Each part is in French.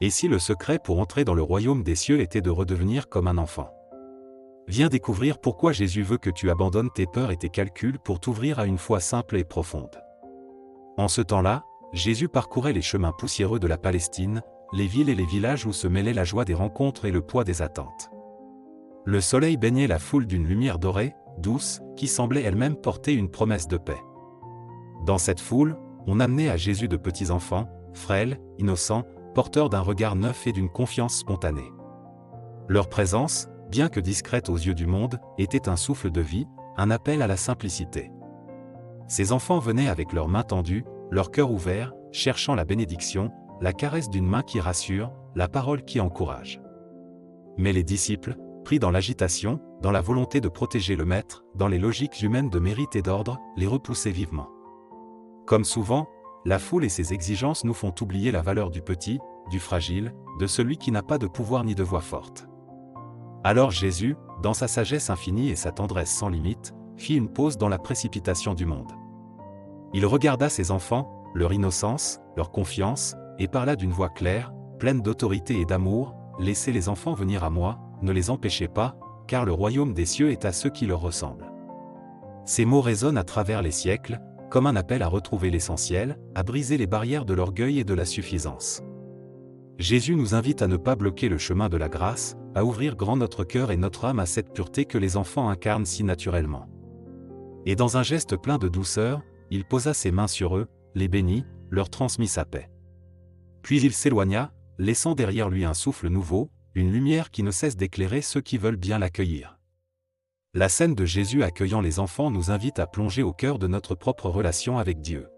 Et si le secret pour entrer dans le royaume des cieux était de redevenir comme un enfant? Viens découvrir pourquoi Jésus veut que tu abandonnes tes peurs et tes calculs pour t'ouvrir à une foi simple et profonde. En ce temps-là, Jésus parcourait les chemins poussiéreux de la Palestine, les villes et les villages où se mêlait la joie des rencontres et le poids des attentes. Le soleil baignait la foule d'une lumière dorée, douce, qui semblait elle-même porter une promesse de paix. Dans cette foule, on amenait à Jésus de petits enfants, frêles, innocents, porteurs d'un regard neuf et d'une confiance spontanée. Leur présence, bien que discrète aux yeux du monde, était un souffle de vie, un appel à la simplicité. Ces enfants venaient avec leurs mains tendues, leur cœur ouvert, cherchant la bénédiction, la caresse d'une main qui rassure, la parole qui encourage. Mais les disciples, pris dans l'agitation, dans la volonté de protéger le maître, dans les logiques humaines de mérite et d'ordre, les repoussaient vivement. Comme souvent, la foule et ses exigences nous font oublier la valeur du petit, du fragile, de celui qui n'a pas de pouvoir ni de voix forte. Alors Jésus, dans sa sagesse infinie et sa tendresse sans limite, fit une pause dans la précipitation du monde. Il regarda ses enfants, leur innocence, leur confiance, et parla d'une voix claire, pleine d'autorité et d'amour: « Laissez les enfants venir à moi, ne les empêchez pas, car le royaume des cieux est à ceux qui leur ressemblent. » Ces mots résonnent à travers les siècles, comme un appel à retrouver l'essentiel, à briser les barrières de l'orgueil et de la suffisance. Jésus nous invite à ne pas bloquer le chemin de la grâce, à ouvrir grand notre cœur et notre âme à cette pureté que les enfants incarnent si naturellement. Et dans un geste plein de douceur, il posa ses mains sur eux, les bénit, leur transmit sa paix. Puis il s'éloigna, laissant derrière lui un souffle nouveau, une lumière qui ne cesse d'éclairer ceux qui veulent bien l'accueillir. La scène de Jésus accueillant les enfants nous invite à plonger au cœur de notre propre relation avec Dieu.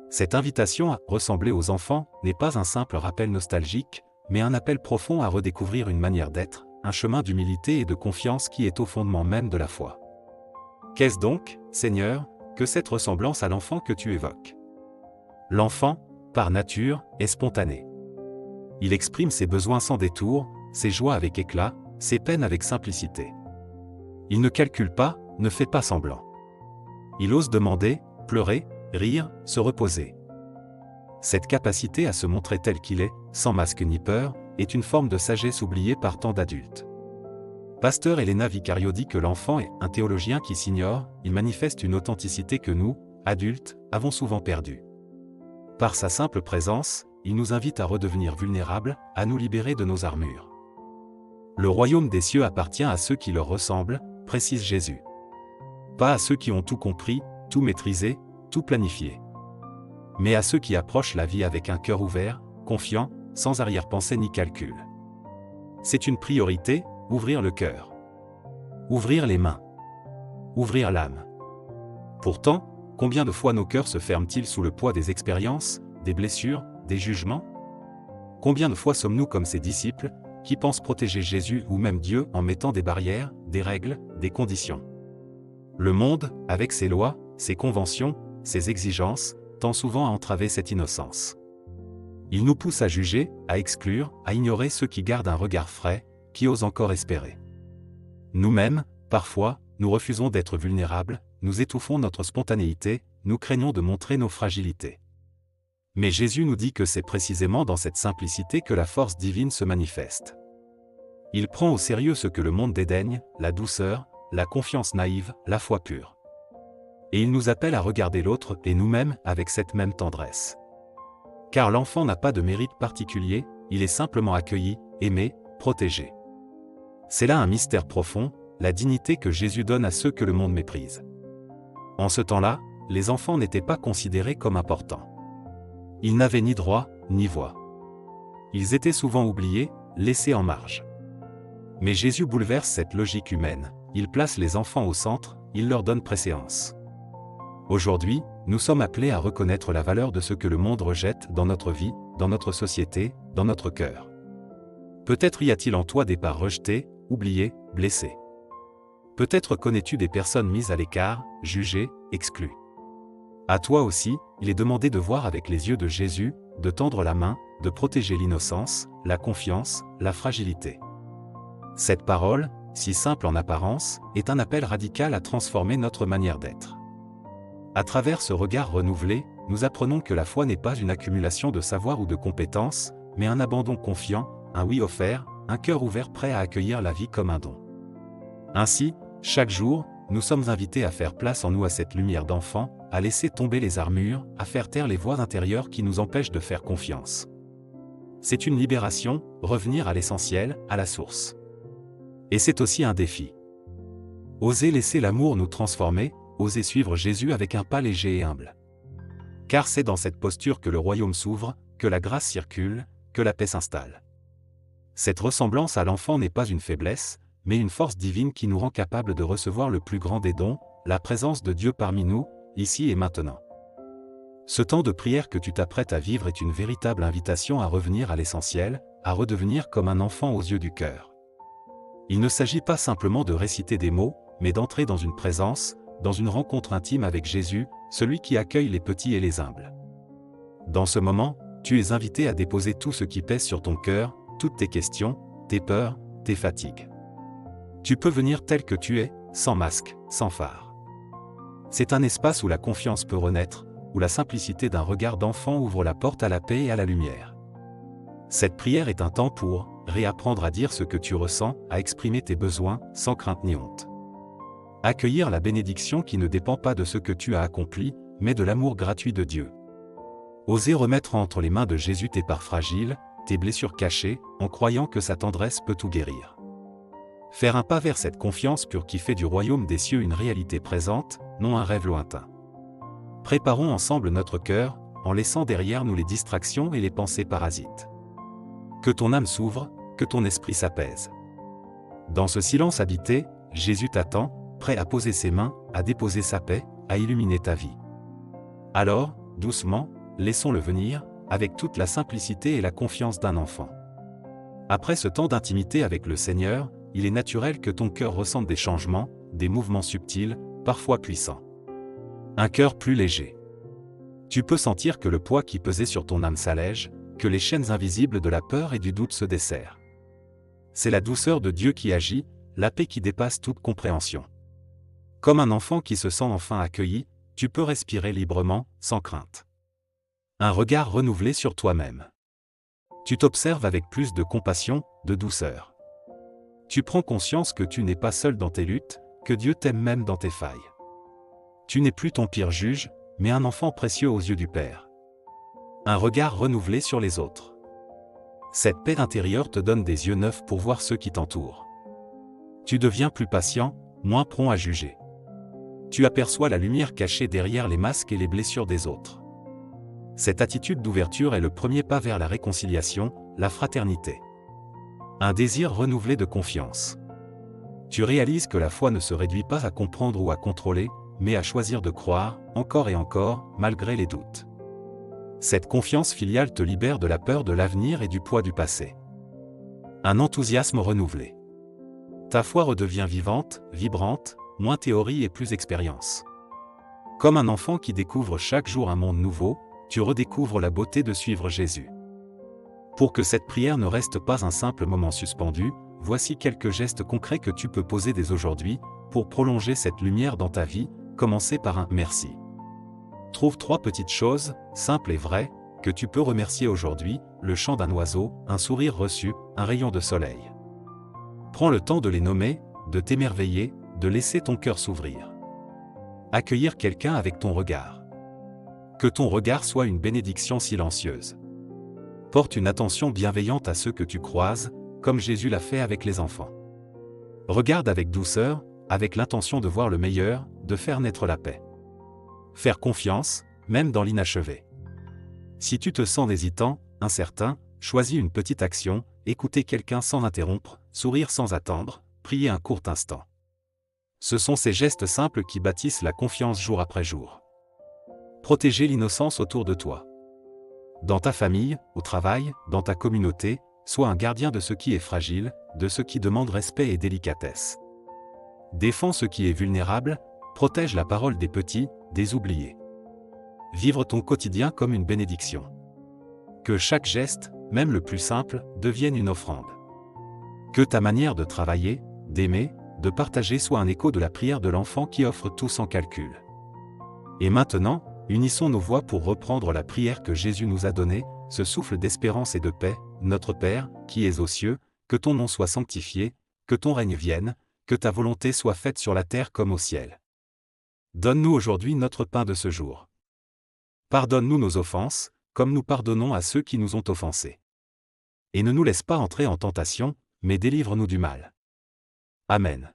Cette invitation à ressembler aux enfants n'est pas un simple rappel nostalgique, mais un appel profond à redécouvrir une manière d'être, un chemin d'humilité et de confiance qui est au fondement même de la foi. Qu'est-ce donc, Seigneur, que cette ressemblance à l'enfant que tu évoques? L'enfant, par nature, est spontané. Il exprime ses besoins sans détour, ses joies avec éclat, ses peines avec simplicité. Il ne calcule pas, ne fait pas semblant. Il ose demander, pleurer, rire, se reposer. Cette capacité à se montrer tel qu'il est, sans masque ni peur, est une forme de sagesse oubliée par tant d'adultes. Pasteur Elena Vicario dit que l'enfant est un théologien qui s'ignore, il manifeste une authenticité que nous, adultes, avons souvent perdue. Par sa simple présence, il nous invite à redevenir vulnérables, à nous libérer de nos armures. Le royaume des cieux appartient à ceux qui leur ressemblent, précise Jésus. Pas à ceux qui ont tout compris, tout maîtrisé, tout planifié. Mais à ceux qui approchent la vie avec un cœur ouvert, confiant, sans arrière-pensée ni calcul. C'est une priorité, ouvrir le cœur. Ouvrir les mains. Ouvrir l'âme. Pourtant, combien de fois nos cœurs se ferment-ils sous le poids des expériences, des blessures, des jugements? Combien de fois sommes-nous comme ces disciples, qui pensent protéger Jésus ou même Dieu en mettant des barrières, des règles, des conditions? Le monde, avec ses lois, ses conventions, ses exigences, tend souvent à entraver cette innocence. Il nous pousse à juger, à exclure, à ignorer ceux qui gardent un regard frais, qui osent encore espérer. Nous-mêmes, parfois, nous refusons d'être vulnérables, nous étouffons notre spontanéité, nous craignons de montrer nos fragilités. Mais Jésus nous dit que c'est précisément dans cette simplicité que la force divine se manifeste. Il prend au sérieux ce que le monde dédaigne, la douceur, la confiance naïve, la foi pure. Et il nous appelle à regarder l'autre et nous-mêmes avec cette même tendresse. Car l'enfant n'a pas de mérite particulier, il est simplement accueilli, aimé, protégé. C'est là un mystère profond, la dignité que Jésus donne à ceux que le monde méprise. En ce temps-là, les enfants n'étaient pas considérés comme importants. Ils n'avaient ni droit, ni voix. Ils étaient souvent oubliés, laissés en marge. Mais Jésus bouleverse cette logique humaine, il place les enfants au centre, il leur donne préséance. Aujourd'hui, nous sommes appelés à reconnaître la valeur de ce que le monde rejette dans notre vie, dans notre société, dans notre cœur. Peut-être y a-t-il en toi des parts rejetées, oubliées, blessées. Peut-être connais-tu des personnes mises à l'écart, jugées, exclues. À toi aussi, il est demandé de voir avec les yeux de Jésus, de tendre la main, de protéger l'innocence, la confiance, la fragilité. Cette parole, si simple en apparence, est un appel radical à transformer notre manière d'être. À travers ce regard renouvelé, nous apprenons que la foi n'est pas une accumulation de savoir ou de compétences, mais un abandon confiant, un oui offert, un cœur ouvert prêt à accueillir la vie comme un don. Ainsi, chaque jour, nous sommes invités à faire place en nous à cette lumière d'enfant, à laisser tomber les armures, à faire taire les voix intérieures qui nous empêchent de faire confiance. C'est une libération, revenir à l'essentiel, à la source. Et c'est aussi un défi. Oser laisser l'amour nous transformer, oser suivre Jésus avec un pas léger et humble. Car c'est dans cette posture que le royaume s'ouvre, que la grâce circule, que la paix s'installe. Cette ressemblance à l'enfant n'est pas une faiblesse, mais une force divine qui nous rend capables de recevoir le plus grand des dons, la présence de Dieu parmi nous, ici et maintenant. Ce temps de prière que tu t'apprêtes à vivre est une véritable invitation à revenir à l'essentiel, à redevenir comme un enfant aux yeux du cœur. Il ne s'agit pas simplement de réciter des mots, mais d'entrer dans une présence, dans une rencontre intime avec Jésus, celui qui accueille les petits et les humbles. Dans ce moment, tu es invité à déposer tout ce qui pèse sur ton cœur, toutes tes questions, tes peurs, tes fatigues. Tu peux venir tel que tu es, sans masque, sans phare. C'est un espace où la confiance peut renaître, où la simplicité d'un regard d'enfant ouvre la porte à la paix et à la lumière. Cette prière est un temps pour réapprendre à dire ce que tu ressens, à exprimer tes besoins, sans crainte ni honte. Accueillir la bénédiction qui ne dépend pas de ce que tu as accompli, mais de l'amour gratuit de Dieu. Oser remettre entre les mains de Jésus tes parts fragiles, tes blessures cachées, en croyant que sa tendresse peut tout guérir. Faire un pas vers cette confiance pure qui fait du royaume des cieux une réalité présente, non un rêve lointain. Préparons ensemble notre cœur, en laissant derrière nous les distractions et les pensées parasites. Que ton âme s'ouvre, que ton esprit s'apaise. Dans ce silence habité, Jésus t'attend, prêt à poser ses mains, à déposer sa paix, à illuminer ta vie. Alors, doucement, laissons-le venir, avec toute la simplicité et la confiance d'un enfant. Après ce temps d'intimité avec le Seigneur, il est naturel que ton cœur ressente des changements, des mouvements subtils, parfois puissants. Un cœur plus léger. Tu peux sentir que le poids qui pesait sur ton âme s'allège, que les chaînes invisibles de la peur et du doute se desserrent. C'est la douceur de Dieu qui agit, la paix qui dépasse toute compréhension. Comme un enfant qui se sent enfin accueilli, tu peux respirer librement, sans crainte. Un regard renouvelé sur toi-même. Tu t'observes avec plus de compassion, de douceur. Tu prends conscience que tu n'es pas seul dans tes luttes, que Dieu t'aime même dans tes failles. Tu n'es plus ton pire juge, mais un enfant précieux aux yeux du Père. Un regard renouvelé sur les autres. Cette paix intérieure te donne des yeux neufs pour voir ceux qui t'entourent. Tu deviens plus patient, moins prompt à juger. Tu aperçois la lumière cachée derrière les masques et les blessures des autres. Cette attitude d'ouverture est le premier pas vers la réconciliation, la fraternité. Un désir renouvelé de confiance. Tu réalises que la foi ne se réduit pas à comprendre ou à contrôler, mais à choisir de croire, encore et encore, malgré les doutes. Cette confiance filiale te libère de la peur de l'avenir et du poids du passé. Un enthousiasme renouvelé. Ta foi redevient vivante, vibrante, moins théorie et plus expérience. Comme un enfant qui découvre chaque jour un monde nouveau, tu redécouvres la beauté de suivre Jésus. Pour que cette prière ne reste pas un simple moment suspendu, voici quelques gestes concrets que tu peux poser dès aujourd'hui, pour prolonger cette lumière dans ta vie. Commencez par un « merci ». Trouve 3 petites choses, simples et vraies, que tu peux remercier aujourd'hui, le chant d'un oiseau, un sourire reçu, un rayon de soleil. Prends le temps de les nommer, de t'émerveiller, de laisser ton cœur s'ouvrir. Accueillir quelqu'un avec ton regard. Que ton regard soit une bénédiction silencieuse. Porte une attention bienveillante à ceux que tu croises, comme Jésus l'a fait avec les enfants. Regarde avec douceur, avec l'intention de voir le meilleur, de faire naître la paix. Faire confiance, même dans l'inachevé. Si tu te sens hésitant, incertain, choisis une petite action, écouter quelqu'un sans interrompre, sourire sans attendre, prier un court instant. Ce sont ces gestes simples qui bâtissent la confiance jour après jour. Protéger l'innocence autour de toi. Dans ta famille, au travail, dans ta communauté, sois un gardien de ce qui est fragile, de ce qui demande respect et délicatesse. Défends ce qui est vulnérable, protège la parole des petits, des oubliés. Vivre ton quotidien comme une bénédiction. Que chaque geste, même le plus simple, devienne une offrande. Que ta manière de travailler, d'aimer, de partager soit un écho de la prière de l'enfant qui offre tout sans calcul. Et maintenant, unissons nos voix pour reprendre la prière que Jésus nous a donnée, ce souffle d'espérance et de paix, notre Père, qui es aux cieux, que ton nom soit sanctifié, que ton règne vienne, que ta volonté soit faite sur la terre comme au ciel. Donne-nous aujourd'hui notre pain de ce jour. Pardonne-nous nos offenses, comme nous pardonnons à ceux qui nous ont offensés. Et ne nous laisse pas entrer en tentation, mais délivre-nous du mal. Amen.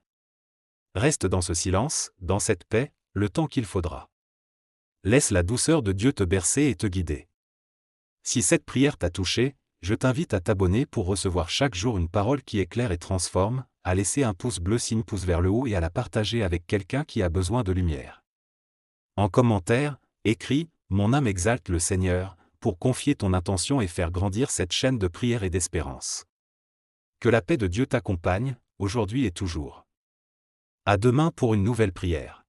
Reste dans ce silence, dans cette paix, le temps qu'il faudra. Laisse la douceur de Dieu te bercer et te guider. Si cette prière t'a touché, je t'invite à t'abonner pour recevoir chaque jour une parole qui éclaire et transforme, à laisser un pouce bleu signe pouce vers le haut et à la partager avec quelqu'un qui a besoin de lumière. En commentaire, écris « Mon âme exalte le Seigneur » pour confier ton intention et faire grandir cette chaîne de prière et d'espérance. Que la paix de Dieu t'accompagne, aujourd'hui et toujours. À demain pour une nouvelle prière.